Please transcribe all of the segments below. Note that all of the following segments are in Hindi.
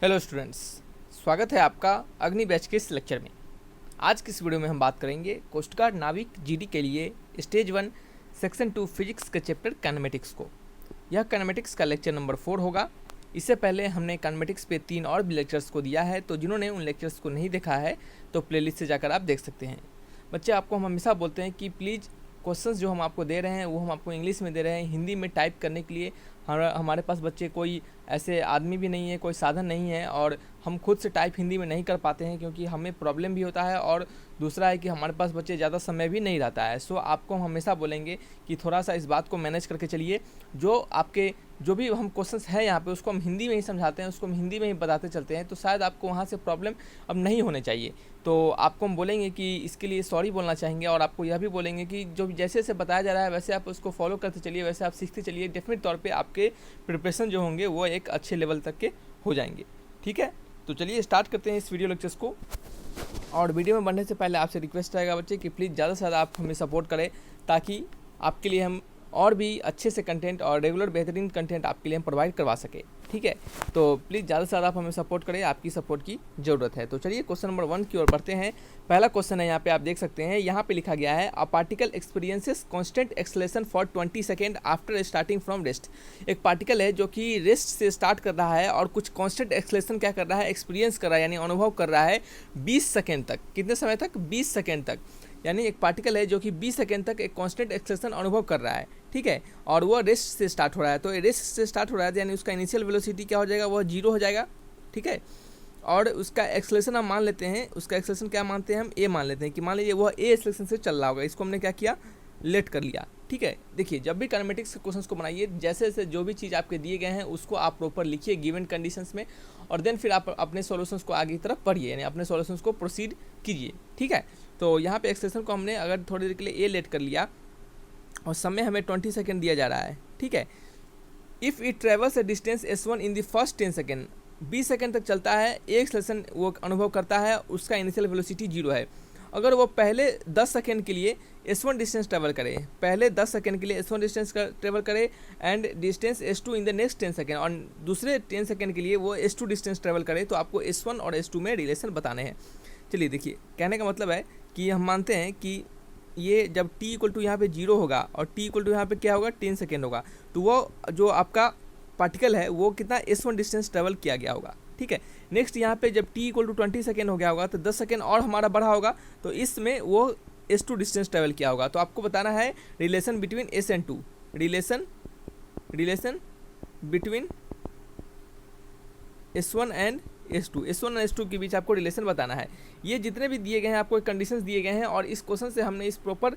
हेलो स्टूडेंट्स, स्वागत है आपका अग्नि बैच के इस लेक्चर में। आज की इस वीडियो में हम बात करेंगे कोस्ट गार्ड नाविक जीडी के लिए स्टेज 1 सेक्शन 2 फिजिक्स के चैप्टर काइनेमेटिक्स को। यह काइनेमेटिक्स का लेक्चर नंबर 4 होगा। इससे पहले हमने काइनेमेटिक्स पे 3 और भी लेक्चर्स को दिया है, तो जिन्होंने उन लेक्चर्स को नहीं देखा है तो प्लेलिस्ट से जाकर आप देख सकते हैं। बच्चे, आपको हम हमेशा बोलते हैं कि प्लीज़ क्वेश्चंस जो हम आपको दे रहे हैं वो हम आपको इंग्लिश में दे रहे हैं। हिंदी में टाइप करने के लिए हमारे पास बच्चे कोई ऐसे आदमी भी नहीं है, कोई साधन नहीं है, और हम खुद से टाइप हिंदी में नहीं कर पाते हैं क्योंकि हमें प्रॉब्लम भी होता है, और दूसरा है कि हमारे पास बच्चे ज़्यादा समय भी नहीं रहता है। सो आपको हम हमेशा बोलेंगे कि थोड़ा सा इस बात को मैनेज करके चलिए। जो भी हम क्वेश्चंस है यहाँ पे उसको हम हिंदी में ही समझाते हैं, उसको हम हिंदी में ही बताते चलते हैं, तो शायद आपको वहाँ से प्रॉब्लम अब नहीं होने चाहिए। तो आपको हम बोलेंगे कि इसके लिए सॉरी बोलना चाहेंगे, और आपको यह भी बोलेंगे कि जो जैसे जैसे बताया जा रहा है वैसे आप उसको फॉलो करते चलिए, वैसे आप सीखते चलिए। डेफिनेट तौर पे आपके प्रिपरेशन जो होंगे वो एक अच्छे लेवल तक के हो जाएंगे। ठीक है, तो चलिए स्टार्ट करते हैं इस वीडियो लेक्चर्स को। और वीडियो में बढ़ने से पहले आपसे रिक्वेस्ट रहेगा बच्चे कि प्लीज़ ज़्यादा से ज़्यादा आप हमें सपोर्ट करें, ताकि आपके लिए हम और भी अच्छे से कंटेंट और रेगुलर बेहतरीन कंटेंट आपके लिए हम प्रोवाइड करवा सके। ठीक है, तो प्लीज़ ज़्यादा से ज़्यादा आप हमें सपोर्ट करें, आपकी सपोर्ट की ज़रूरत है। तो चलिए क्वेश्चन नंबर 1 की ओर बढ़ते हैं। पहला क्वेश्चन है, यहाँ पे आप देख सकते हैं, यहाँ पे लिखा गया है a particle experiences constant acceleration for 20 second after starting from rest. एक पार्टिकल है जो कि रेस्ट से स्टार्ट कर रहा है और कुछ कांस्टेंट एक्सेलरेशन क्या कर रहा है, एक्सपीरियंस कर रहा है, यानी अनुभव कर रहा है 20 सेकेंड तक। कितने समय तक? 20 सेकेंड तक। यानी एक पार्टिकल है जो कि 20 सेकेंड तक एक कांस्टेंट एक्सेलरेशन अनुभव कर रहा है। ठीक है, और वो रेस्ट से स्टार्ट हो रहा है। तो रेस्ट से स्टार्ट हो रहा है यानी उसका इनिशियल वेलोसिटी क्या हो जाएगा, वह 0 हो जाएगा। ठीक है, और उसका एक्सेलरेशन हम मान लेते हैं, उसका एक्सेलरेशन क्या मानते हैं हम, ए मान लेते हैं कि मान लीजिए वह ए एक्सेलरेशन से चल रहा होगा। इसको हमने क्या किया, लेट कर लिया। ठीक है, देखिए जब भी काइनेमेटिक्स के क्वेश्चंस को बनाइए, जैसे जैसे जो भी चीज़ आपके दिए गए हैं उसको आप प्रॉपर लिखिए गिवन कंडीशंस में, और देन फिर आप अपने सॉल्यूशंस को आगे की तरफ पढ़िए, यानी अपने सॉल्यूशंस को प्रोसीड कीजिए। ठीक है, तो यहाँ पे एक्सेलरेशन को हमने अगर थोड़ी देर के लिए ए लेट कर लिया और समय हमें 20 सेकेंड दिया जा रहा है। ठीक है, if it travels a distance s1 in the first 10 second, 20 second तक चलता है, एक एक्सेलरेशन वो अनुभव करता है, उसका इनिशियल वेलोसिटी 0 है। अगर वो पहले 10 सेकेंड के लिए s1 डिस्टेंस ट्रेवल करे, पहले 10 सेकेंड के लिए s1 डिस्टेंस ट्रेवल करे, and distance s2 in the next 10 second, और दूसरे 10 सेकेंड के लिए वो s2 डिस्टेंस ट्रेवल करे, तो आपको s1 और s2 में रिलेशन बताने हैं। चलिए देखिए, कहने का मतलब है कि हम मानते हैं कि ये जब t इक्वल टू यहाँ पे 0 होगा और t इक्वल टू यहाँ पे क्या होगा, 10 सेकेंड होगा, तो वो जो आपका पार्टिकल है वो कितना s1 डिस्टेंस ट्रेवल किया गया होगा। ठीक है, नेक्स्ट यहाँ पे जब t इक्वल टू 20 सेकेंड हो गया होगा तो 10 सेकेंड और हमारा बढ़ा होगा, तो इसमें वो s2 डिस्टेंस ट्रेवल किया होगा। तो आपको बताना है relation between s and 2, relation between s1 and s2 और s2 के बीच आपको रिलेशन बताना है। ये जितने भी दिए गए हैं आपको कंडीशंस दिए गए हैं, और इस क्वेश्चन से हमने इस प्रॉपर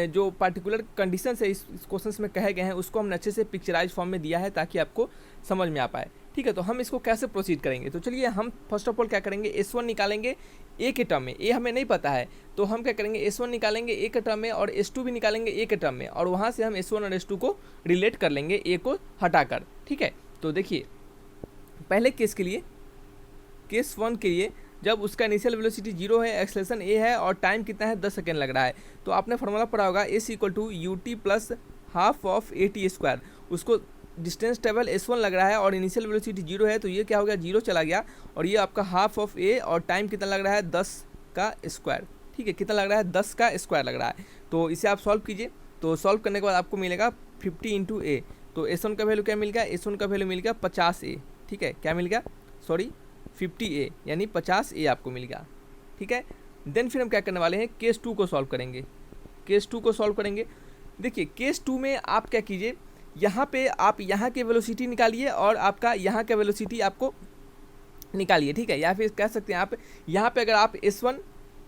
जो पार्टिकुलर कंडीशंस है इस क्वेश्चन में कहे गए हैं उसको हमने अच्छे से पिक्चराइज फॉर्म में दिया है ताकि आपको समझ में आ पाए। ठीक है, तो हम इसको कैसे प्रोसीड करेंगे, तो चलिए हम फर्स्ट ऑफ ऑल क्या करेंगे, s1 निकालेंगे ए के टर्म में। ए हमें नहीं पता है, तो हम क्या करेंगे, s1 निकालेंगे ए के टर्म में और s2 भी निकालेंगे ए के टर्म में, और वहाँ से हम s1 और s2 को रिलेट कर लेंगे ए को हटाकर। ठीक है, तो देखिए पहले केस के लिए, केस 1 के लिए जब उसका इनिशियल वेलोसिटी 0 है, एक्सेलरेशन ए है और टाइम कितना है 10 सेकेंड लग रहा है, तो आपने फार्मूला पढ़ा होगा s equal to u t plus half of a t square. उसको डिस्टेंस ट्रेवल s1 लग रहा है और इनिशियल वेलोसिटी 0 है, तो ये क्या हो गया, 0 चला गया, और ये आपका हाफ ऑफ ए और टाइम कितना लग रहा है 10 का स्क्वायर। ठीक है, कितना लग रहा है, 10 का स्क्वायर लग रहा है। तो इसे आप सॉल्व कीजिए, तो सॉल्व करने के बाद आपको मिलेगा 50 इंटू ए। तो s1 का वैल्यू क्या मिल गया, s1 का वैल्यू मिल गया 50a। ठीक है, क्या मिल गया, सॉरी 50a, यानी 50a आपको मिल गया। ठीक है, देन फिर हम क्या करने वाले हैं, केस 2 को सॉल्व करेंगे। केस 2 को सॉल्व करेंगे, देखिए केस 2 में आप क्या कीजिए, यहाँ पे आप यहाँ के वेलोसिटी निकालिए और आपका यहाँ का वेलोसिटी आपको निकालिए। ठीक है, या फिर कह सकते हैं आप यहाँ पे अगर आप s1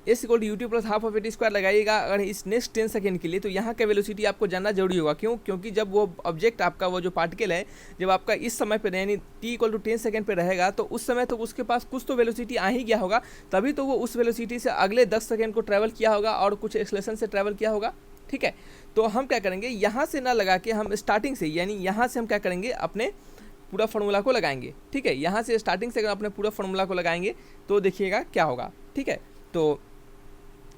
s equal to u t plus half of a t square लगाइएगा अगर इस नेक्स्ट 10 सेकेंड के लिए, तो यहाँ का वेलोसिटी आपको जानना जरूरी होगा। क्यों, क्योंकि जब वो ऑब्जेक्ट आपका वो जो पार्टिकल है जब आपका इस समय पे यानी t इक्वल टू 10 सेकेंड पे रहेगा, तो उस समय तो उसके पास कुछ तो वेलोसिटी आ ही गया होगा, तभी तो वो उस वेलोसिटी से अगले 10 सेकेंड को ट्रैवल किया होगा और कुछ एक्सेलरेशन से ट्रैवल किया होगा। ठीक है, तो हम क्या करेंगे, यहाँ से ना लगा के हम स्टार्टिंग से, यानी यहाँ से हम क्या करेंगे, अपने पूरा फार्मूला को लगाएंगे। ठीक है, यहाँ से स्टार्टिंग से अगर अपने पूरा फार्मूला को लगाएंगे तो देखिएगा क्या होगा। ठीक है, तो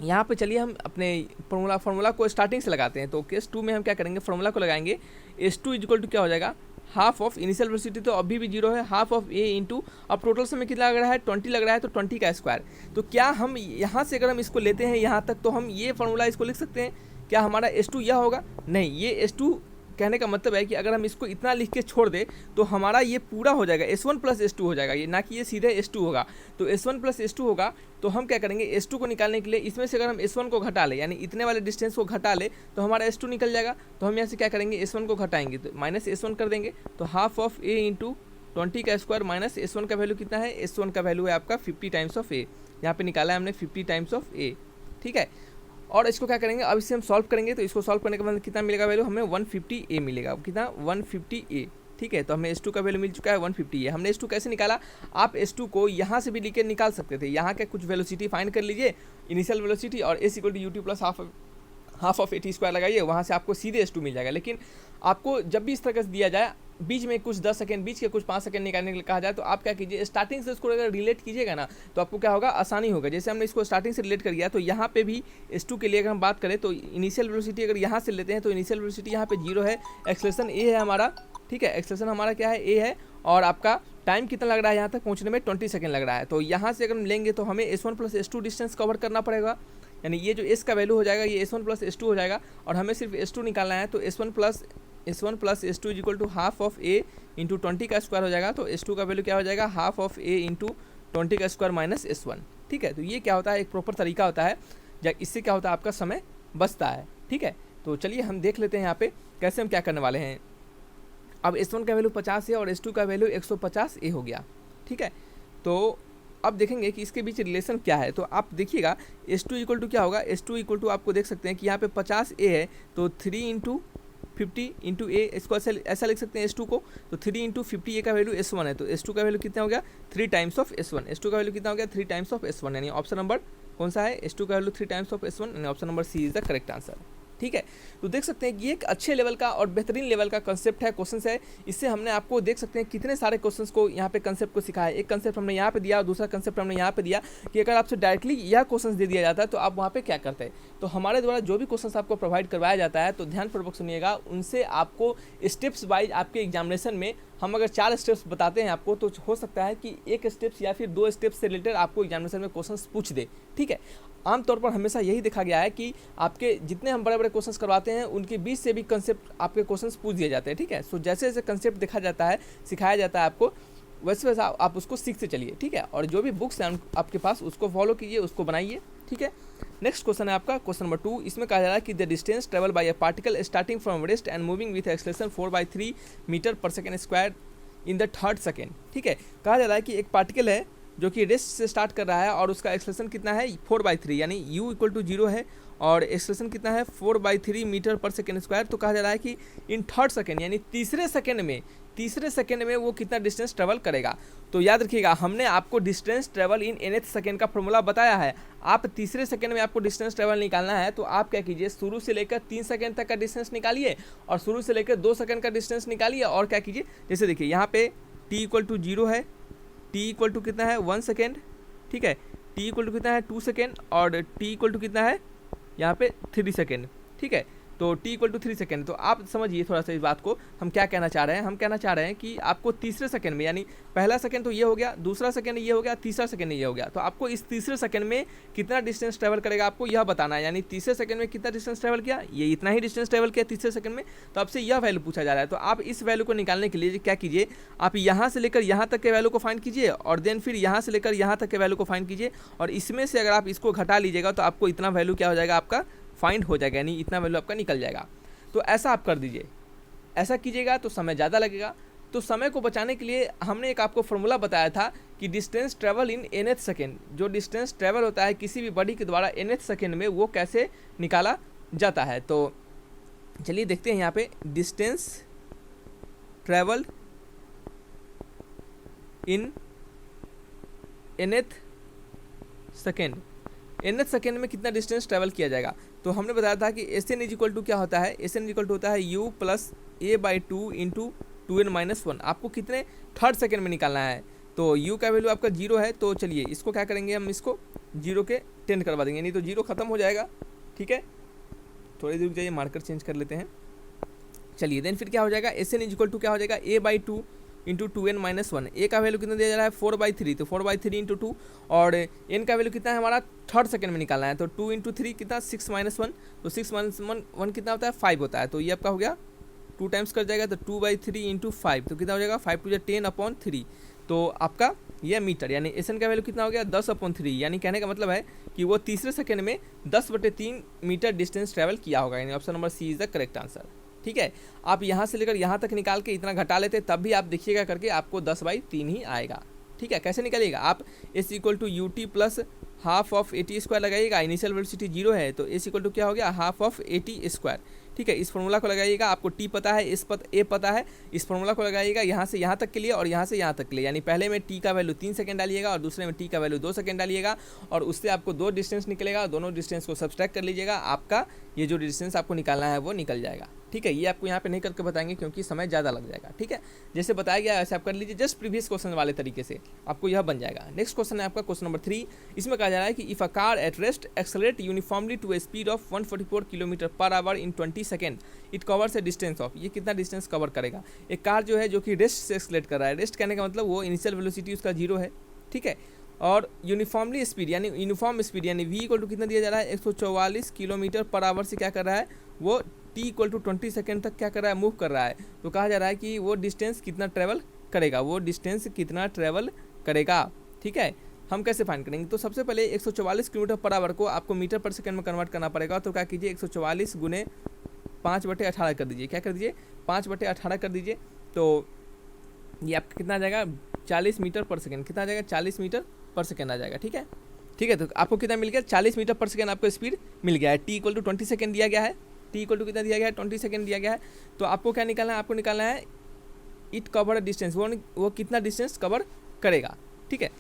यहाँ पे चलिए हम अपने फार्मूला को स्टार्टिंग से लगाते हैं। तो केस 2 में हम क्या करेंगे, फार्मूला को लगाएंगे, s2 इक्वल टू क्या हो जाएगा, हाफ ऑफ इनिशियल वेलोसिटी तो अभी भी 0 है, हाफ ऑफ ए इंटू, अब टोटल समय कितना लग रहा है 20 लग रहा है, तो 20 का स्क्वायर। तो क्या हम यहाँ से अगर हम इसको लेते हैं यहाँ तक, तो हम ये फॉर्मूला इसको लिख सकते हैं, क्या हमारा S2 यह होगा? नहीं, ये S2 कहने का मतलब है कि अगर हम इसको इतना लिख के छोड़ दें तो हमारा ये पूरा हो जाएगा, S1 प्लस S2 हो जाएगा, ये ना कि ये सीधे S2 होगा। तो S1 प्लस S2 होगा, तो हम क्या करेंगे, S2 को निकालने के लिए इसमें से अगर हम S1 को घटा ले, यानी इतने वाले डिस्टेंस को घटा ले, तो हमारा S2 निकल जाएगा। तो हम यहाँ से क्या करेंगे, S1 को घटाएंगे तो माइनस S1 कर देंगे, तो हाफ ऑफ ए इंटू 20 का स्क्वायर माइनस S1 का वैल्यू कितना है, S1 का वैल्यू है आपका 50 टाइम्स ऑफ ए, यहाँ पे निकाला है हमने 50 टाइम्स ऑफ ए, ठीक है। और इसको क्या करेंगे, अब इसे हम सॉल्व करेंगे, तो इसको सॉल्व करने के बाद कितना मिलेगा वैल्यू, हमें 150 ए मिलेगा, कितना 150 ए, ठीक है। तो हमें S2 का वैल्यू मिल चुका है 150 ए। हमने S2 कैसे निकाला, आप S2 को यहाँ से भी लिख के निकाल सकते थे, यहाँ के कुछ वेलोसिटी फाइंड कर लीजिए, इनिशियल वेलोसिटी, और S equal to u t plus half of a t square लगाइए, वहाँ से आपको सीधे S2 मिल जाएगा। लेकिन आपको जब भी इस तरह से दिया जाए, बीच में कुछ 10 सेकंड, बीच के कुछ 5 सेकंड निकालने के लिए कहा जाए, तो आप क्या कीजिए, स्टार्टिंग से इसको अगर रिलेट कीजिएगा ना, तो आपको क्या होगा, आसानी होगा। जैसे हमने इसको स्टार्टिंग से रिलेट कर दिया, तो यहाँ पे भी S2 के लिए अगर हम बात करें, तो इनिशियल वेलोसिटी अगर यहाँ से लेते हैं, तो इनिशियल वेलोसिटी यहाँ पे 0 है, एक्सेलरेशन ए है हमारा, ठीक है, एक्सेलरेशन हमारा क्या है, ए है, और आपका टाइम कितना लग रहा है यहाँ तक पहुँचने में, 20 सेकंड लग रहा है। तो यहाँ से अगर हम लेंगे तो हमें S1 plus S2 distance cover करना पड़ेगा, यानी ये जो S का वैल्यू हो जाएगा ये S1 प्लस S2 हो जाएगा, और हमें सिर्फ S2 निकालना है। तो S1 plus S2 is equal to half of a into 20 का स्क्वायर हो जाएगा। तो S2 का वैल्यू क्या हो जाएगा, हाफ ऑफ ए इंटू 20 का स्क्वायर माइनस S1, ठीक है। तो ये क्या होता है, एक प्रॉपर तरीका होता है, इससे क्या होता है, आपका समय बचता है, ठीक है। तो चलिए हम देख लेते हैं यहाँ पे कैसे हम क्या करने वाले हैं। अब S1 का वैल्यू 50 है और S2 का वैल्यू 150 ए हो गया, ठीक है। तो अब देखेंगे कि इसके बीच रिलेशन क्या है। तो आप देखिएगा S2 इक्वल टू क्या होगा, S2 इक्वल टू आपको देख सकते हैं कि यहाँ पे 50 ए है, तो 3 इंटू 50 इंटू ए, इसको ऐसा लिख सकते हैं S2 को। तो 3 इंटू 50 ए का वैल्यू S1 है, तो S2 का वैल्यू कितना हो गया, 3 टाइम्स ऑफ S1। S2 का वैल्यू कितना हो गया, 3 टाइम्स ऑफ S1, यानी ऑप्शन नंबर कौन सा है, S2 का वैल्यू 3 टाइम्स ऑफ S1, यानी option number c is the correct answer, ठीक है। तो देख सकते हैं कि ये एक अच्छे लेवल का और बेहतरीन लेवल का कंसेप्ट है, क्वेश्चन है। इससे हमने आपको देख सकते हैं कितने सारे क्वेश्चंस को यहाँ पे कंसेप्ट को सिखाया है। एक कंसेप्ट हमने यहाँ पे दिया, दूसरा कंसेप्ट हमने यहाँ पे दिया कि अगर आपसे डायरेक्टली यह क्वेश्चंस दे दिया जाता है तो आप वहाँ पे क्या करते हैं। तो हमारे द्वारा जो भी क्वेश्चंस आपको प्रोवाइड करवाया जाता है, तो ध्यानपूर्वक सुनिएगा, उनसे आपको स्टेप्स वाइज आपके एग्जामिनेशन में हम अगर 4 स्टेप्स बताते हैं आपको, तो हो सकता है कि एक स्टेप्स या फिर 2 स्टेप्स से रिलेटेड आपको एग्जामिनेशन में क्वेश्चंस पूछ दे, ठीक है। आमतौर पर हमेशा यही देखा गया है कि आपके जितने हम बड़े बड़े क्वेश्चंस करवाते हैं, उनके बीच से भी कंसेप्ट आपके क्वेश्चंस पूछ दिए जाते हैं, ठीक है। सो जैसे जैसे कंसेप्ट देखा जाता है, सिखाया जाता है आपको, वैसे वैसे आप उसको सीखते चलिए, ठीक है। और जो भी बुक्स हैं आपके पास, उसको फॉलो कीजिए, उसको बनाइए, ठीक है। नेक्स्ट क्वेश्चन है आपका क्वेश्चन नंबर 2। इसमें कहा जा रहा है कि the distance travel by a particle starting from rest and moving with acceleration 4/3 metre per second square in the 3rd second, ठीक है। कहा जा रहा है कि एक पार्टिकल है जो कि रेस्ट से स्टार्ट कर रहा है और उसका एक्सेलरेशन कितना है 4/3, यानी u इक्वल टू 0 है और एक्सेलरेशन कितना है 4/3 मीटर पर सेकेंड स्क्वायर। तो कहा जा रहा है कि इन 3rd सेकेंड, यानी तीसरे सेकेंड में वो कितना डिस्टेंस ट्रेवल करेगा। तो याद रखिएगा, हमने आपको distance travel in nth second का फॉर्मूला बताया है। आप तीसरे सेकेंड में आपको डिस्टेंस ट्रेवल निकालना है, तो आप क्या कीजिए, शुरू से लेकर 3 सेकेंड तक का डिस्टेंस निकालिए और शुरू से लेकर 2 सेकेंड का डिस्टेंस निकालिए। और क्या कीजिए, जैसे देखिए यहाँ पे t इक्वल टू 0 है, t इक्वल टू कितना है 1 सेकेंड, ठीक है, t इक्वल टू कितना है 2 सेकेंड और t इक्वल टू कितना है यहाँ पे 3 सेकेंड, ठीक है। तो t इक्वल टू 3 सेकेंड। तो आप समझिए थोड़ा सा इस बात को, हम क्या कहना चाह रहे हैं। हम कहना चाह रहे हैं कि आपको तीसरे सेकंड में, यानी पहला सेकंड तो ये हो गया, दूसरा सेकंड ये हो गया, तीसरा सेकंड ये हो गया, तो आपको इस तीसरे सेकंड में कितना डिस्टेंस ट्रैवल करेगा आपको यह बताना है। यानी तीसरे सेकंड में कितना डिस्टेंस ट्रैवल किया, ये इतना ही डिस्टेंस ट्रैवल किया तीसरे सेकंड में, तो आपसे यह वैल्यू पूछा जा रहा है। तो आप इस वैल्यू को निकालने के लिए क्या कीजिए, आप यहाँ से लेकर यहाँ तक के वैल्यू को फाइंड कीजिए और देन फिर यहाँ से लेकर यहाँ तक के वैल्यू को फाइंड कीजिए, और इसमें से अगर आप इसको घटा लीजिएगा तो आपको इतना वैल्यू क्या हो जाएगा, आपका फाइंड हो जाएगा, यानी इतना वैल्यू आपका निकल जाएगा। तो ऐसा आप कर दीजिए, ऐसा कीजिएगा तो समय ज़्यादा लगेगा। तो समय को बचाने के लिए हमने एक आपको फॉर्मूला बताया था कि distance travel in nth second, जो डिस्टेंस ट्रैवल होता है किसी भी बॉडी के द्वारा nth सेकेंड में, वो कैसे निकाला जाता है। तो चलिए देखते हैं यहाँ पे, distance travel in nth second, nth second में कितना डिस्टेंस ट्रैवल किया जाएगा। तो हमने बताया था कि s n is equal to क्या होता है, एस एन इक्वल टू होता है u plus a/2 into 2n-1। आपको कितने 3rd सेकेंड में निकालना है। तो u का वैल्यू आपका 0 है, तो चलिए इसको क्या करेंगे, हम इसको 0 के 10 करवा देंगे, नहीं तो 0 खत्म हो जाएगा, ठीक है। थोड़ी देर रुक जाइए, मार्कर चेंज कर लेते हैं। चलिए देन फिर क्या हो जाएगा, एस एन इक्वल टू क्या हो जाएगा, a by two into two n minus one. A का वैल्यू कितना दिया जा रहा है 4/3, तो 4/3 इंटू टू, और एन का वैल्यू कितना है हमारा थर्ड सेकंड में निकालना है, तो 2 इंटू थ्री कितना 6 माइनस वन, तो 6 माइनस वन कितना होता है 5 होता है, तो ये आपका हो गया 2 टाइम्स कर जाएगा, तो 2/3 इंटू 5, तो कितना हो जाएगा 5 टू 10/3, तो आपका यह मीटर यानी एस एन का वैल्यू कितना हो गया 10/3, यानी कहने का मतलब है कि वो तीसरे सेकंड में 10/3 मीटर डिस्टेंस ट्रैवल किया होगा, यानी option number c is the correct answer. ठीक है, आप यहाँ से लेकर यहाँ तक निकाल के इतना घटा लेते तब भी आप देखिएगा करके आपको 10/3 ही आएगा। ठीक है, कैसे निकालिएगा आप, s equal to u t plus half of a t square लगाइएगा, इनिशियल वेलोसिटी 0 है, तो एस इक्वल टू क्या हो गया half of a t square. ठीक है, इस फॉर्मूला को लगाइएगा, आपको टी पता है, ए पता है, इस फॉर्मूला को लगाइएगा यहाँ से यहाँ तक के लिए और यहाँ से यहाँ तक के लिए, यानी पहले में टी का वैल्यू 3 सेकंड डालिएगा और दूसरे में टी का वैल्यू 2 सेकंड डालिएगा, और उससे आपको 2 डिस्टेंस निकलेगा, दोनों डिस्टेंस को सब्सट्रैक्ट कर लीजिएगा, आपका ये जो डिस्टेंस आपको निकालना है वो निकल जाएगा। ठीक है, ये आपको यहाँ पे नहीं करके बताएंगे क्योंकि समय ज़्यादा लग जाएगा। ठीक है, जैसे बताया गया ऐसे आप कर लीजिए, जस्ट प्रीवियस क्वेश्चन वाले तरीके से आपको यह बन जाएगा। नेक्स्ट क्वेश्चन है आपका क्वेश्चन नंबर 3, इसमें कहा जा रहा है कि if a car at rest accelerate uniformly to a speed of 144 kilometre per hour in 20 second, it covers a distance of, ये कितना डिस्टेंस कवर करेगा। एक कार जो है जो कि रेस्ट से एक्सेलरेट कर रहा है, रेस्ट कहने का मतलब वो इनिशियल वेलोसिटी उसका 0 है। ठीक है, और यूनिफॉर्मली स्पीड यानी यूनिफॉर्म स्पीड यानी v इक्वल टू कितना दिया जा रहा है 144 किलोमीटर पर आवर से क्या कर रहा है वो t इक्वल टू 20 सेकेंड तक क्या कर रहा है मूव कर रहा है, तो कहा जा रहा है कि वो डिस्टेंस कितना ट्रैवल करेगा, वो डिस्टेंस कितना ट्रैवल करेगा। ठीक है, हम कैसे फाइंड करेंगे, तो सबसे पहले 144 किलोमीटर पर आवर को आपको मीटर पर सेकंड में कन्वर्ट करना पड़ेगा, तो क्या कीजिए 144 गुने 5/18 कर दीजिए, क्या कर दीजिए 5/18 कर दीजिए, तो ये आपका कितना आ जाएगा 40 मीटर पर सेकेंड, कितना आ जाएगा 40 मीटर पर सेकेंड आ जाएगा। ठीक है, ठीक है, तो आपको कितना मिल गया 40 मीटर पर सेकेंड आपको स्पीड मिल गया है, टी इक्वल टू 20 सेकेंड दिया गया है, टी इक्वल टू कितना दिया गया है 20 सेकेंड दिया गया है, तो आपको क्या निकालना है, आपको निकालना है इट कवर डिस्टेंस, वो कितना डिस्टेंस कवर करेगा। ठीक है,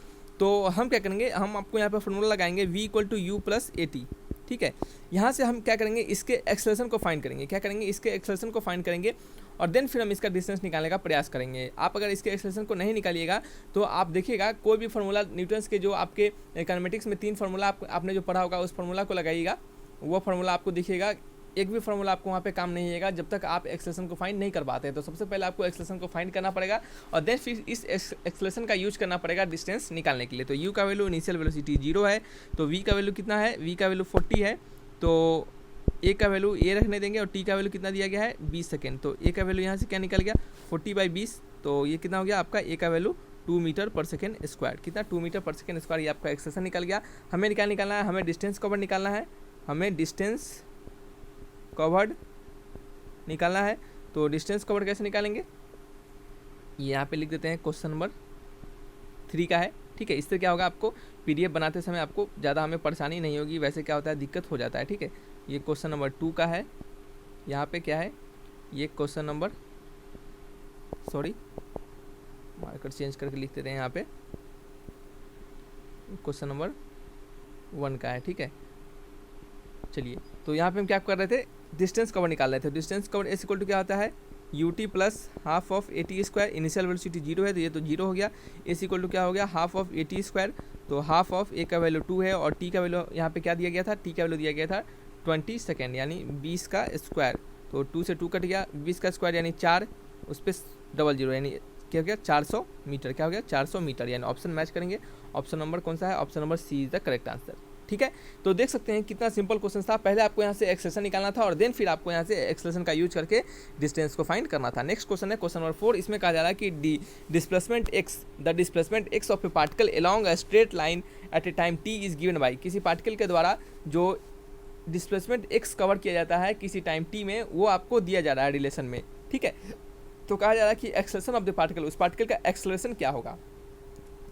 तो हम क्या करेंगे, हम आपको यहाँ पर फॉर्मूला लगाएंगे v equal to u plus a t. ठीक है, यहाँ से हम क्या करेंगे इसके एक्सेलरेशन को फाइंड करेंगे, क्या करेंगे इसके एक्सेलरेशन को फाइंड करेंगे और देन फिर हम इसका डिस्टेंस निकालने का प्रयास करेंगे। आप अगर इसके एक्सेलरेशन को नहीं निकालिएगा तो आप देखिएगा कोई भी फार्मूला न्यूटन्स के जो आपके इकोनॉमेटिक्स में 3 फार्मूला आपने जो पढ़ा होगा उस फार्मूला को लगाइएगा, वो फार्मूला आपको दिखेगा, एक भी फार्मूला आपको वहाँ पे काम नहीं आएगा जब तक आप एक्सेलरेशन को फाइंड नहीं कर पाते हैं। तो सबसे पहले आपको एक्सेलरेशन को फाइंड करना पड़ेगा और देन फिर इस एक्सेलरेशन का यूज करना पड़ेगा डिस्टेंस निकालने के लिए। तो u का वैल्यू इनिशियल वेलोसिटी 0 है, तो v का वैल्यू कितना है, v का वैल्यू 40 है, तो a का वैल्यू a रखने देंगे और t का वैल्यू कितना दिया गया है 20 सेकेंड, तो a का वैल्यू यहाँ से क्या निकल गया 40/20, तो ये कितना हो गया आपका a का value 2 metre per second square, कितना 2 मीटर पर सेकेंड स्क्वायर, ये आपका एक्सेलरेशन निकल गया। हमें क्या निकालना है, हमें डिस्टेंस कवर निकालना है, हमें डिस्टेंस कवर्ड निकालना है। तो डिस्टेंस कवर्ड कैसे निकालेंगे, यहाँ पे लिख देते हैं क्वेश्चन नंबर 3 का है। ठीक है, इससे क्या होगा आपको पीडीएफ बनाते समय आपको ज़्यादा हमें परेशानी नहीं होगी, वैसे क्या होता है दिक्कत हो जाता है। ठीक है, ये क्वेश्चन नंबर 2 का है, यहाँ पे क्या है ये क्वेश्चन नंबर मार्कर चेंज करके लिख देते हैं, यहाँ पे क्वेश्चन नंबर 1 का है। ठीक है, चलिए तो यहाँ पे हम क्या कर रहे थे डिस्टेंस कवर निकाल रहे थे। Distance cover s equal to क्या होता है u t plus half of a t square, initial velocity 0 है तो ये तो 0 हो गया, एस इक्वल टू क्या हो गया half of a t square, तो हाफ ऑफ ए का वैल्यू 2 है और टी का वैल्यू यहाँ पे क्या दिया गया था, टी का वैल्यू दिया गया था 20 सेकेंड यानी 20 का स्क्वायर, तो 2 से 2 कट गया, 20 का स्क्वायर यानी 4, उस पर 00 यानी क्या हो गया 400 मीटर, क्या हो गया 400 मीटर, यानी ऑप्शन मैच करेंगे। ऑप्शन नंबर कौन सा है, option number c is the correct answer. ठीक है, तो देख सकते हैं कितना सिंपल क्वेश्चन था, पहले आपको यहाँ से एक्सेलरेशन निकालना था और देन फिर आपको यहाँ से एक्सेलरेशन का यूज करके डिस्टेंस को फाइंड करना था। नेक्स्ट क्वेश्चन है क्वेश्चन नंबर 4, इसमें कहा जा रहा है कि displacement x of A particle along a straight line at A time T is given by, किसी पार्टिकल के द्वारा जो डिस्प्लेसमेंट एक्स कवर किया जाता है किसी टाइम टी में वो आपको दिया जा रहा है रिलेशन में। ठीक है, तो कहा जा रहा है कि एक्सेलरेशन ऑफ द पार्टिकल, उस पार्टिकल का एक्सेलरेशन क्या होगा।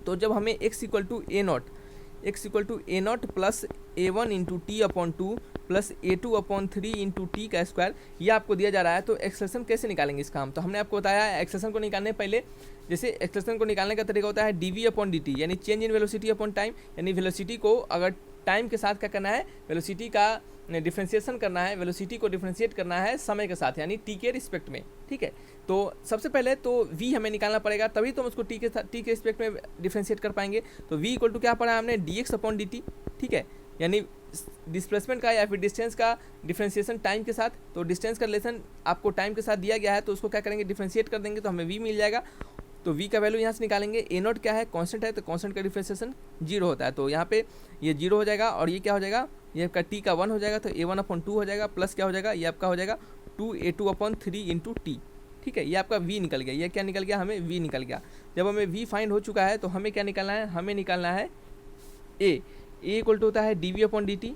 तो जब हमें x equal to a not plus a1 into t upon 2 plus a2 upon 3 into t का स्क्वायर ये आपको दिया जा रहा है, तो एक्सेलरेशन कैसे निकालेंगे इसका हम, तो हमने आपको बताया एक्सेलरेशन को निकालने पहले जैसे एक्सेलरेशन को निकालने का तरीका होता है dv अपॉन dt यानी change in velocity upon time, यानी वेलोसिटी को अगर टाइम के साथ क्या करना है वेलोसिटी का डिफ्रेंशिएशन करना है, वेलोसिटी को डिफ्रेंशिएट करना है समय के साथ यानी टी के रिस्पेक्ट में। ठीक है, तो सबसे पहले तो v हमें निकालना पड़ेगा तभी तो हम उसको टी के रिस्पेक्ट में डिफ्रेंशिएट कर पाएंगे। तो v इक्वल टू क्या पढ़ा हमने dx अपॉन dt। ठीक है, यानी डिस्प्लेसमेंट का या फिर डिस्टेंस का डिफ्रेंशिएशन टाइम के साथ। तो डिस्टेंस का रिलेशन आपको टाइम के साथ दिया गया है, तो उसको क्या करेंगे, डिफ्रेंशिएट कर देंगे तो हमें v मिल जाएगा। तो v का वैल्यू यहाँ से निकालेंगे। ए नॉट क्या है, कांस्टेंट है, तो कांस्टेंट का डिफ्रेंशिएशन 0 होता है, तो यहाँ पे ये 0 हो जाएगा और ये क्या हो जाएगा, ये आपका t का 1 हो जाएगा, तो a1/2 हो जाएगा, प्लस क्या हो जाएगा, ये आपका हो जाएगा 2a2/3 इंटू टी। ठीक है, ये आपका v निकल गया। ये क्या निकल गया, हमें v निकल गया। जब हमें v फाइंड हो चुका है तो हमें क्या निकालना है, हमें निकालना है a इक्वल टू होता है dv/dt।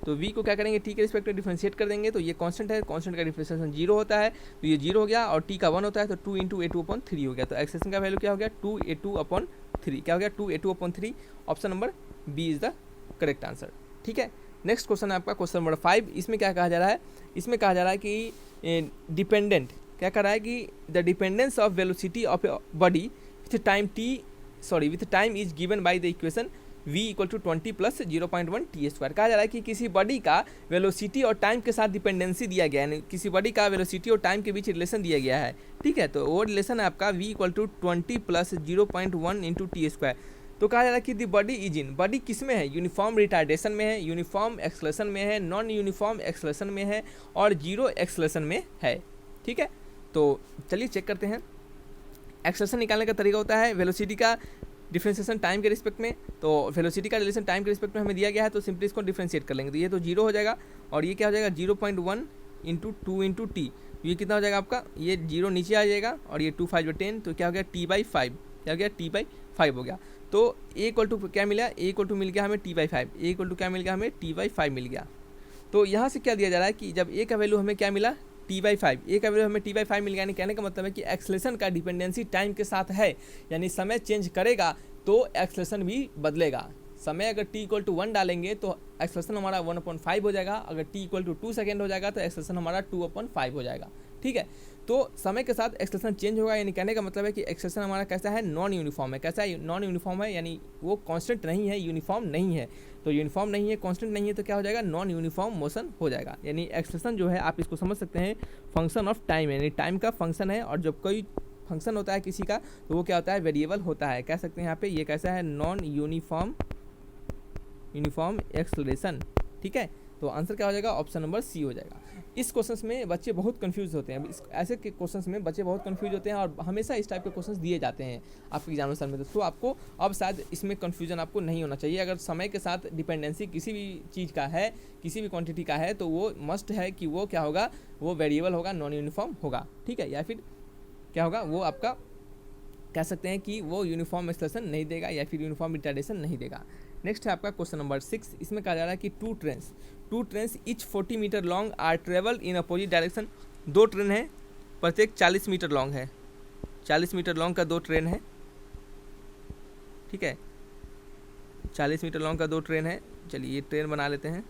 तो v को क्या करेंगे, t के रिस्पेक्ट में डिफरेंशिएट कर देंगे, तो ये कांस्टेंट है, कांस्टेंट का डिफरेंशिएशन 0 होता है, तो ये 0 हो गया, और t का 1 होता है, तो 2 इंटू a2/3 हो गया। तो एक्सेशन का वैल्यू क्या हो गया, 2a2/3 क्या हो गया, 2a2/3। Option number b is the correct answer. ठीक है, नेक्स्ट क्वेश्चन है आपका क्वेश्चन नंबर 5। इसमें क्या कहा जा रहा है, इसमें कहा जा रहा है कि डिपेंडेंट क्या कर रहा है कि the dependence of velocity of body with time is given by the equation v equal to 20 plus 0.1 t²। कहा जा रहा है कि किसी बॉडी का वेलोसिटी और टाइम के साथ डिपेंडेंसी दिया गया है, यानी किसी बॉडी का वेलोसिटी और टाइम के बीच रिलेशन दिया गया है। ठीक है, तो वो रिलेशन है आपका v equal to 20 plus 0.1 into t²। तो कहा जा रहा है कि the body is in, body किस में है, यूनिफॉर्म रिटार्डेशन में है, यूनिफॉर्म एक्सलेशन में है, नॉन यूनिफॉर्म एक्सलेशन में है, और जीरो एक्सलेशन में है। ठीक है, तो चलिए चेक करते हैं। एक्सलेशन निकालने का तरीका होता है वेलोसिटी का डिफरेंशिएशन टाइम के रिस्पेक्ट में। तो वेलोसिटी का रिलेशन टाइम के रिस्पेक्ट में हमें दिया गया है, तो सिंपली इसको डिफरेंशिएट कर लेंगे, तो ये तो 0 हो जाएगा, और ये क्या हो जाएगा 0.1 इंटू 2 इंटू टी। ये कितना हो जाएगा आपका, ये 0 नीचे आ जाएगा, और ये 2 5 10, तो क्या हो गया t/5, क्या हो गया t/5 हो गया। तो a इक्वल टू क्या मिला, a इक्वल टू मिल गया हमें t/5, a इक्वल टू क्या मिल गया हमें t/5 मिल गया। तो यहाँ से क्या दिया जा रहा है कि जब a का वैल्यू हमें क्या मिला t/5, a का वैल्यू हमें t/5 मिल गया, यानी कहने का मतलब है कि एक्सलेशन का डिपेंडेंसी टाइम के साथ है, यानी समय चेंज करेगा तो एक्सलेशन भी बदलेगा। समय अगर t इक्वल टू 1 डालेंगे तो एक्सलेशन हमारा 1/5 हो जाएगा, अगर t इक्वल टू 2 सेकेंड हो जाएगा तो एक्सलेशन हमारा 2/5 हो जाएगा। ठीक है, तो समय के साथ एक्सलेशन चेंज होगा, यानी कहने का मतलब है कि एक्सलेशन हमारा कैसा है, नॉन यूनिफॉर्म है। कैसा है, नॉन यूनिफॉर्म है, यानी वो कांस्टेंट नहीं है, यूनिफॉर्म नहीं है। तो यूनिफॉर्म नहीं है, कांस्टेंट नहीं है, तो क्या हो जाएगा, नॉन यूनिफॉर्म मोशन हो जाएगा। यानी एक्सलेशन जो है आप इसको समझ सकते हैं फंक्शन ऑफ टाइम, यानी टाइम का फंक्शन है, और जब कोई फंक्शन होता है किसी का तो वो क्या होता है, वेरिएबल होता है। कह सकते हैं यहाँ पे ये कैसा है, नॉन यूनिफॉर्म एक्सेलरेशन। ठीक है, तो आंसर क्या हो जाएगा, ऑप्शन नंबर सी हो जाएगा। इस क्वेश्चन में बच्चे बहुत कंफ्यूज होते हैं, ऐसे के क्वेश्चन में बच्चे बहुत कंफ्यूज होते हैं, और हमेशा इस टाइप के क्वेश्चन दिए जाते हैं आपके एग्जामिनेशन में। तो आपको अब शायद इसमें कंफ्यूजन आपको नहीं होना चाहिए। अगर समय के साथ डिपेंडेंसी किसी भी चीज़ का है, किसी भी क्वांटिटी का है, तो वो मस्ट है कि वो क्या होगा, वो वेरिएबल होगा, नॉन यूनिफॉर्म होगा। ठीक है, या फिर क्या होगा, वो आपका कह सकते हैं कि वो यूनिफॉर्म एक्सलेशन नहीं देगा या फिर यूनिफॉर्म रिटार्डेशन नहीं देगा। नेक्स्ट है आपका क्वेश्चन नंबर 6। इसमें कहा जा रहा है कि two trains each 40 metre long are travel in opposite direction. 2 train है, प्रत्येक 40 मीटर लॉन्ग है, 40 मीटर लॉन्ग का 2 ट्रेन है। ठीक है, 40 मीटर लॉन्ग का 2 ट्रेन है। चलिए ये ट्रेन बना लेते हैं।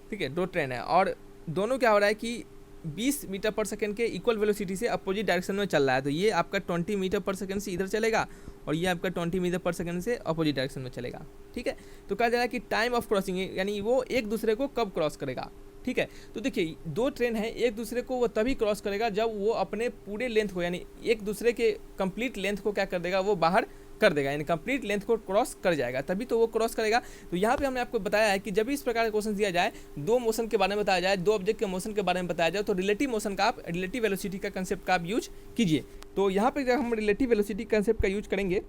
ठीक है, 2 ट्रेन है, और दोनों क्या हो रहा है कि 20 मीटर पर सेकंड के इक्वल वेलोसिटी से अपोजिट डायरेक्शन में चल रहा है। तो ये आपका 20 मीटर पर सेकंड से इधर चलेगा, और ये आपका 20 मीटर पर सेकंड से अपोजिट डायरेक्शन में चलेगा। ठीक है, तो कहा जा रहा है कि टाइम ऑफ क्रॉसिंग, यानी वो एक दूसरे को कब क्रॉस करेगा। ठीक है, तो देखिए 2 ट्रेन है, एक दूसरे को वो तभी क्रॉस करेगा जब वो अपने पूरे लेंथ को, यानी एक दूसरे के कंप्लीट लेंथ को क्या कर देगा, वो बाहर कर देगा, यानी कंप्लीट लेंथ को क्रॉस कर जाएगा, तभी तो वो क्रॉस करेगा। तो यहाँ पे हमने आपको बताया है कि जब भी इस प्रकार का क्वेश्चन दिया जाए, 2 मोशन के बारे में बताया जाए, 2 ऑब्जेक्ट के मोशन के बारे में बताया जाए, तो रिलेटिव मोशन का आप, रिलेटिव वेलोसिटी का कंसेप्ट का आप यूज कीजिए। तो यहाँ पे जब हम रिलेटिव वेलोसिटी कंसेप्ट का यूज करेंगे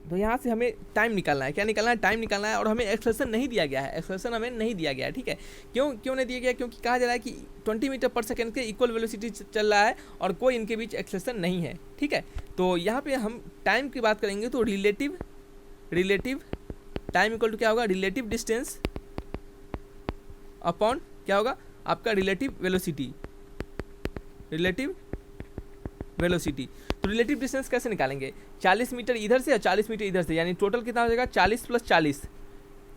तो यहाँ से हमें टाइम निकालना है। क्या निकालना है, टाइम निकालना है, और हमें एक्सलेशन नहीं दिया गया है, एक्सलेशन हमें नहीं दिया गया है। ठीक है, क्यों नहीं दिया गया, क्योंकि कहा जा रहा है कि 20 मीटर पर सेकंड के इक्वल वेलोसिटी चल रहा है और कोई इनके बीच एक्सलेशन नहीं है। ठीक है, तो यहाँ पे हम टाइम की बात करेंगे तो रिलेटिव टाइम इक्वल टू क्या होगा, रिलेटिव डिस्टेंस अपॉन क्या होगा आपका रिलेटिव वेलोसिटी। तो रिलेटिव डिस्टेंस कैसे निकालेंगे, 40 मीटर इधर से और 40 मीटर इधर से, यानी टोटल कितना हो जाएगा 40 + 40।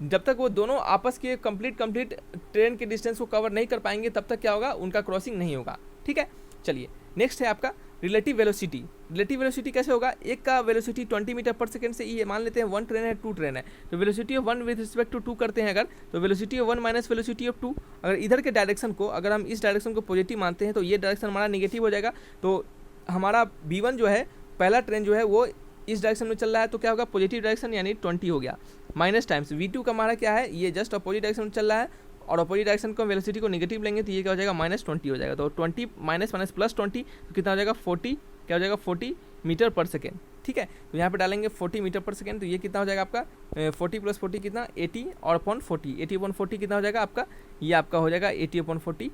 जब तक वो दोनों आपस के कंप्लीट ट्रेन के डिस्टेंस को कवर नहीं कर पाएंगे तब तक क्या होगा, उनका क्रॉसिंग नहीं होगा। ठीक है, चलिए नेक्स्ट है आपका रिलेटिव वेलोसिटी कैसे होगा, एक का वेलोसिटी 20 मीटर पर सेकंड से ये मान लेते हैं 1 ट्रेन है 2 ट्रेन है, तो velocity of 1 with respect to 2 करते हैं अगर, तो velocity of 1 minus velocity of 2। अगर इधर के डायरेक्शन को, अगर हम इस डायरेक्शन को पॉजिटिव मानते हैं तो ये डायरेक्शन हमारा नेगेटिव हो जाएगा। तो हमारा v1 जो है, पहला ट्रेन जो है वो इस डायरेक्शन में चल रहा है तो क्या होगा, पॉजिटिव डायरेक्शन यानी 20 हो गया, माइनस टाइम्स v2 का हमारा क्या है, ये जस्ट अपोजिट डायरेक्शन में चल रहा है और अपोजिट डायरेक्शन को वेलोसिटी को नेगेटिव लेंगे तो ये क्या हो जाएगा, -20 हो जाएगा। तो 20 माइनस माइनस प्लस 20 तो कितना हो जाएगा, 40, क्या हो जाएगा 40 मीटर पर सेकेंड। ठीक है, तो यहाँ पे डालेंगे 40 मीटर पर सेकेंड, तो ये कितना हो जाएगा आपका 40 + 40 कितना 80 और अपॉन 40, 80/40 कितना हो जाएगा आपका, ये आपका हो जाएगा 80/40।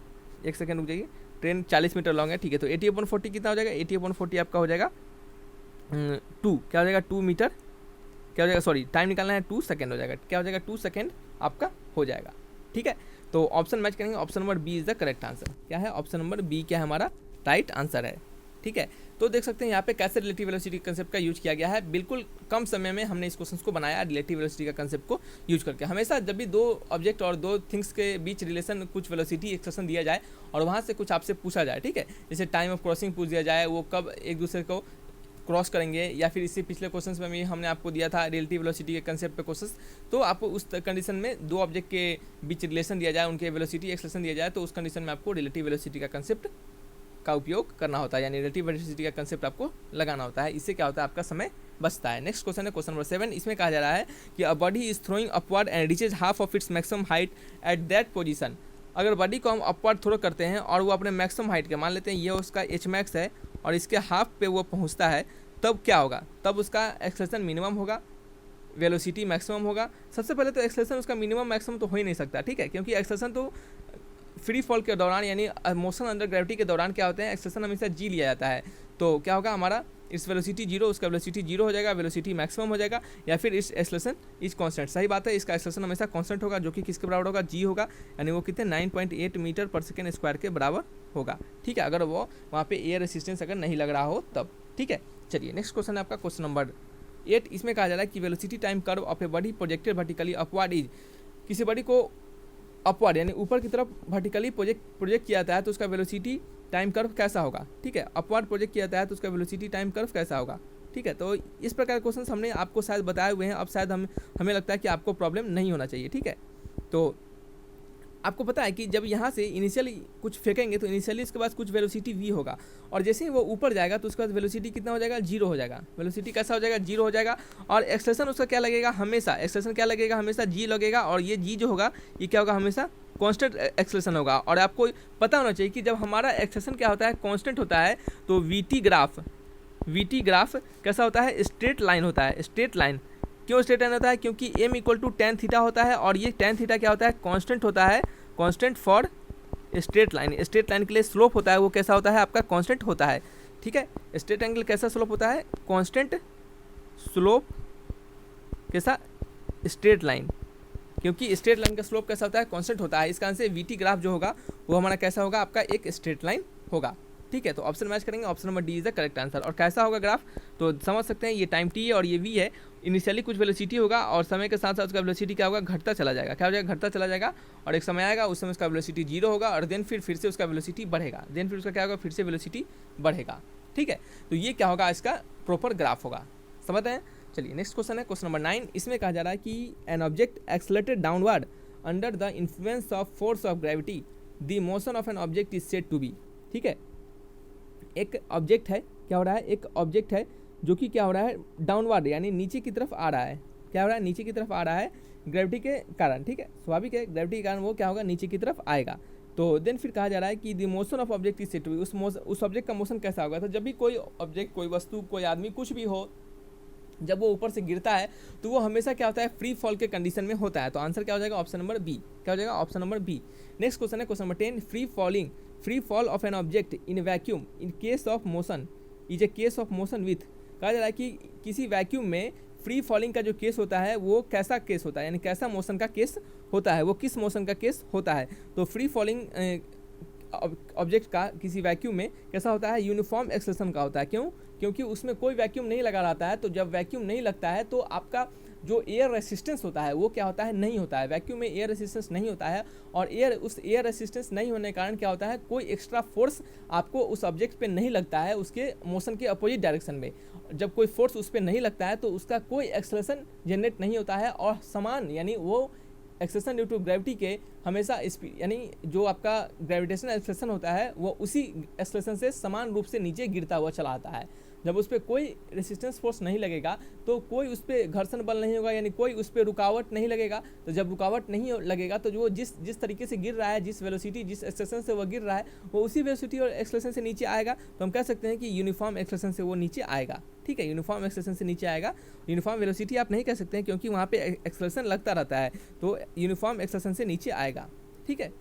एक सेकेंड रुक जाइए, ट्रेन 40 मीटर लॉन्ग है, ठीक है। तो 80/40 कितना हो जाएगा, 80/40 आपका हो जाएगा 2, क्या हो जाएगा 2 मीटर, क्या हो जाएगा, सॉरी टाइम निकालना है 2 सेकेंड हो जाएगा, क्या हो जाएगा 2 सेकेंड आपका हो जाएगा। ठीक है, तो ऑप्शन मैच करेंगे, option number b is the correct answer. क्या है, ऑप्शन नंबर बी क्या है हमारा राइट आंसर है। ठीक है, तो देख सकते हैं यहाँ पे कैसे रिलेटिव वेलोसिटी कंसेप्ट का यूज किया गया है। बिल्कुल कम समय में हमने इस क्वेश्चन को बनाया रिलेटिव वेलोसिटी का कंसेप्ट को यूज करके। हमेशा जब भी दो ऑब्जेक्ट और दो थिंग्स के बीच रिलेशन, कुछ वेलोसिटी एक्सप्रेशन दिया जाए और वहाँ से कुछ आपसे पूछा जाए, ठीक है, जैसे टाइम ऑफ क्रॉसिंग पूछ दिया जाए, वो कब एक दूसरे को क्रॉस करेंगे, या फिर इससे पिछले क्वेश्चंस में भी हमने आपको दिया था रिलेटिव वेलोसिटी के कंसेप्ट पे क्वेश्चंस, तो आपको उस कंडीशन में दो ऑब्जेक्ट के बीच रिलेशन दिया जाए, उनके वेलोसिटी एक्सप्रेशन दिया जाए, तो उस कंडीशन में आपको रिलेटिव वेलोसिटी का कंसेप्ट का उपयोग करना होता है, यानी रिलेटिव वेलोसिटी का कंसेप्ट आपको लगाना होता है। इससे क्या होता है, आपका समय बचता है। नेक्स्ट क्वेश्चन है क्वेश्चन नंबर 7। इसमें कहा जा रहा है कि a body is throwing upward and reaches half of its maximum height at that position. अगर बॉडी को हम अपवर्ड थ्रो करते हैं और वो अपने मैक्सिमम हाइट के, मान लेते हैं ये उसका एच मैक्स है और इसके हाफ पे वो पहुंचता है, तब क्या होगा, तब उसका एक्सेलरेशन मिनिमम होगा, वेलोसिटी मैक्सिमम होगा। सबसे पहले तो एक्सेलरेशन उसका मिनिमम मैक्सिमम तो हो ही नहीं सकता, ठीक है, क्योंकि एक्सेलरेशन तो फ्री फॉल के दौरान यानी मोशन अंडर ग्रेविटी के दौरान क्या होते हैं, एक्सेलरेशन हमेशा जी लिया जाता है। तो क्या होगा हमारा, इस वेलोसिटी 0, उसका वेलोसिटी 0 हो जाएगा, वेलोसिटी मैक्सिमम हो जाएगा, या फिर इस एक्सेलरेशन इज कांस्टेंट। सही बात है, इसका एक्सेलरेशन हमेशा कांस्टेंट होगा, जो कि किसके बराबर होगा, जी होगा, यानी वो कितने 9.8 मीटर पर सेकेंड स्क्वायर के बराबर होगा। ठीक है, अगर वो वहाँ पे एयर रेसिस्टेंस अगर नहीं लग रहा हो तब। ठीक है, चलिए नेक्स्ट क्वेश्चन है आपका क्वेश्चन नंबर 8। इसमें कहा जा रहा है कि velocity time curve of a body projected vertically upward is. किसी बॉडी को अपवर्ड यानी ऊपर की तरफ वर्टिकली प्रोजेक्ट किया जाता है तो उसका वेलोसिटी टाइम कर्व कैसा होगा। ठीक है, अपवर्ड प्रोजेक्ट किया जाता है तो उसका वेलोसिटी टाइम कर्व कैसा होगा। ठीक है, तो इस प्रकार क्वेश्चन हमने आपको शायद बताए हुए हैं, अब शायद हमें लगता है कि आपको प्रॉब्लम नहीं होना चाहिए। ठीक है, तो आपको पता है कि जब यहाँ से इनिशियली कुछ फेंकेंगे तो इनिशियली इसके बाद कुछ वेलोसिटी v होगा, और जैसे ही वो ऊपर जाएगा तो उसके बाद वेलोसिटी कितना हो जाएगा, 0 हो जाएगा। वेलोसिटी कैसा हो जाएगा, 0 हो जाएगा। और एक्सेलरेशन उसका क्या लगेगा, हमेशा एक्सेलरेशन क्या लगेगा, हमेशा g लगेगा, और ये g जो होगा ये क्या होगा, हमेशा कांस्टेंट एक्सेलरेशन होगा। और आपको पता होना चाहिए कि जब हमारा एक्सेलरेशन क्या होता है, कांस्टेंट होता है, तो वीटी ग्राफ कैसा होता है, स्ट्रेट लाइन होता है। स्ट्रेट लाइन क्यों स्ट्रेट लाइन होता है, क्योंकि m = tan थीटा होता है, और ये tan थीटा क्या होता है, कांस्टेंट होता है, constant for straight line. Straight line के लिए स्लोप होता है वो कैसा होता है, आपका कांस्टेंट होता है। ठीक है, स्ट्रेट एंगल कैसा स्लोप होता है, कांस्टेंट स्लोप कैसा, स्ट्रेट लाइन, क्योंकि स्ट्रेट लाइन का स्लोप कैसा होता है, कांस्टेंट होता है। इस कारण से वीटी ग्राफ जो होगा वो हमारा कैसा होगा, आपका एक स्ट्रेट लाइन होगा। ठीक है, तो ऑप्शन मैच करेंगे, option number D is the correct answer. और कैसा होगा ग्राफ, तो समझ सकते हैं ये टाइम टी है और ये वी है। इनिशियली कुछ वेलोसिटी होगा और समय के साथ साथ उसका वेलोसिटी क्या होगा, घटता चला जाएगा। क्या हो जाएगा, घटता चला जाएगा, और एक समय आएगा उस समय उसका वेलोसिटी 0 होगा, और देन फिर से उसका वेलोसिटी बढ़ेगा, देन फिर उसका क्या होगा, फिर से वेलोसिटी बढ़ेगा। ठीक है, तो ये क्या होगा, इसका प्रॉपर ग्राफ होगा। समझते हैं, चलिए नेक्स्ट क्वेश्चन है क्वेश्चन नंबर 9। इसमें कहा जा रहा है कि an object accelerated downward under the influence of force of gravity, the motion of an object is said to be. ठीक है, एक ऑब्जेक्ट है, क्या हो रहा है, एक ऑब्जेक्ट है जो कि क्या हो रहा है, डाउनवर्ड यानी नीचे की तरफ आ रहा है। क्या हो रहा है, नीचे की तरफ आ रहा है ग्रेविटी के कारण। ठीक है, स्वाभाविक है, ग्रेविटी के कारण वो क्या होगा, नीचे की तरफ आएगा। तो देन फिर कहा जा रहा है कि the motion of object is said to be, उस ऑब्जेक्ट का मोशन कैसा होगा। तो जब भी कोई ऑब्जेक्ट, कोई वस्तु, कोई आदमी, कुछ भी हो, जब वो ऊपर से गिरता है तो वो हमेशा क्या होता है, फ्री फॉल के कंडीशन में होता है। तो आंसर क्या हो जाएगा, ऑप्शन नंबर बी। क्या हो जाएगा, option number b. Next question है question number 10। Free fall of an object in vacuum in case of motion is a case of motion with. कहा जा रहा है कि किसी वैक्यूम में फ्री फॉलिंग का जो केस होता है वो कैसा केस होता है, यानी कैसा मोशन का केस होता है, वो किस मोशन का केस होता है। तो फ्री फॉलिंग ऑब्जेक्ट का किसी वैक्यूम में कैसा होता है, यूनिफॉर्म एक्सेलरेशन का होता है। क्यों, क्योंकि उसमें कोई वैक्यूम नहीं लगा रहता है। तो जब वैक्यूम नहीं लगता है तो आपका जो एयर रेसिस्टेंस होता है वो क्या होता है, नहीं होता है। वैक्यूम में एयर रेसिस्टेंस नहीं होता है, और उस एयर रेसिस्टेंस नहीं होने के कारण क्या होता है, कोई एक्स्ट्रा फोर्स आपको उस ऑब्जेक्ट पे नहीं लगता है, उसके मोशन के अपोजिट डायरेक्शन में। जब कोई फोर्स उस पर नहीं लगता है तो उसका कोई एक्सेलरेशन जनरेट नहीं होता है, और समान यानी वो एक्सेलरेशन ड्यू टू ग्रेविटी के हमेशा स्पीड, यानी जो आपका ग्रेविटेशनल एक्सेलरेशन होता है वो उसी एक्सेलरेशन से समान रूप से नीचे गिरता हुआ चला आता है। जब उस पर कोई रेसिस्टेंस फोर्स नहीं लगेगा तो कोई उस पर घर्षण बल नहीं होगा, यानी कोई उस पर रुकावट नहीं लगेगा। तो जब रुकावट नहीं लगेगा तो जो वो जिस तरीके से गिर रहा है, जिस वेलोसिटी जिस एक्सेलेरेशन से वो गिर रहा है, वो उसी वेलोसिटी और एक्सेलेरेशन से नीचे आएगा। तो हम कह सकते हैं कि यूनिफॉर्म एक्सेलेरेशन से वो नीचे आएगा। ठीक है, यूनिफॉर्म एक्सेलेरेशन से नीचे आएगा। यूनिफॉर्म वेलोसिटी आप नहीं कह सकते हैं क्योंकि वहाँ पे एक्सेलेरेशन लगता रहता है, तो यूनिफॉर्म एक्सेलेरेशन से नीचे आएगा। ठीक है,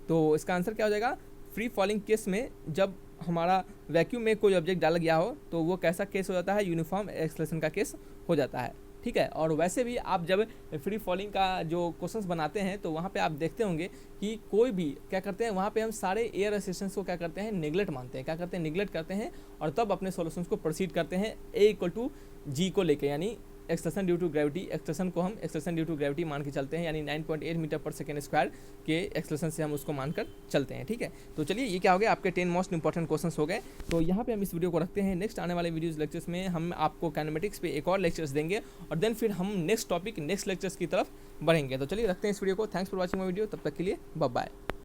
तो इसका आंसर क्या हो जाएगा? फ्री फॉलिंग केस में जब हमारा वैक्यूम में कोई ऑब्जेक्ट डाला गया हो तो वो कैसा केस हो जाता है? यूनिफॉर्म एक्सेलेरेशन का केस हो जाता है। ठीक है, और वैसे भी आप जब फ्री फॉलिंग का जो क्वेश्चंस बनाते हैं तो वहाँ पे आप देखते होंगे कि कोई भी क्या करते हैं, वहाँ पे हम सारे एयर रेसिस्टेंस को क्या करते हैं? नेगलेक्ट मानते हैं। क्या करते हैं? नेगलेक्ट करते हैं और तब अपने सॉल्यूशंस को प्रोसीड करते हैं A=G को लेके, यानी acceleration due to gravity. Acceleration को हम एक्सलेशन ड्यू टू ग्रेविटी मान के चलते हैं, यानी 9.8 मीटर पर सेकेंड स्क्वायर के एक्सलेशन से हम उसको मानकर चलते हैं। ठीक है, तो चलिए ये क्या हो गया? आपके 10 मोस्ट इंपॉर्टेंट क्वेश्चंस हो गए। तो यहाँ पे हम इस वीडियो को रखते हैं। नेक्स्ट आने वाले वीडियोस लेक्चर्स में हम आपको काइनेमेटिक्स पे एक और लेक्चर्स देंगे और देन फिर हम नेक्स्ट टॉपिक नेक्स्ट लेक्चर्स की तरफ बढ़ेंगे। तो चलिए रखते हैं इस वीडियो को। Thanks for watching my video. तब तक के लिए बाय बाय।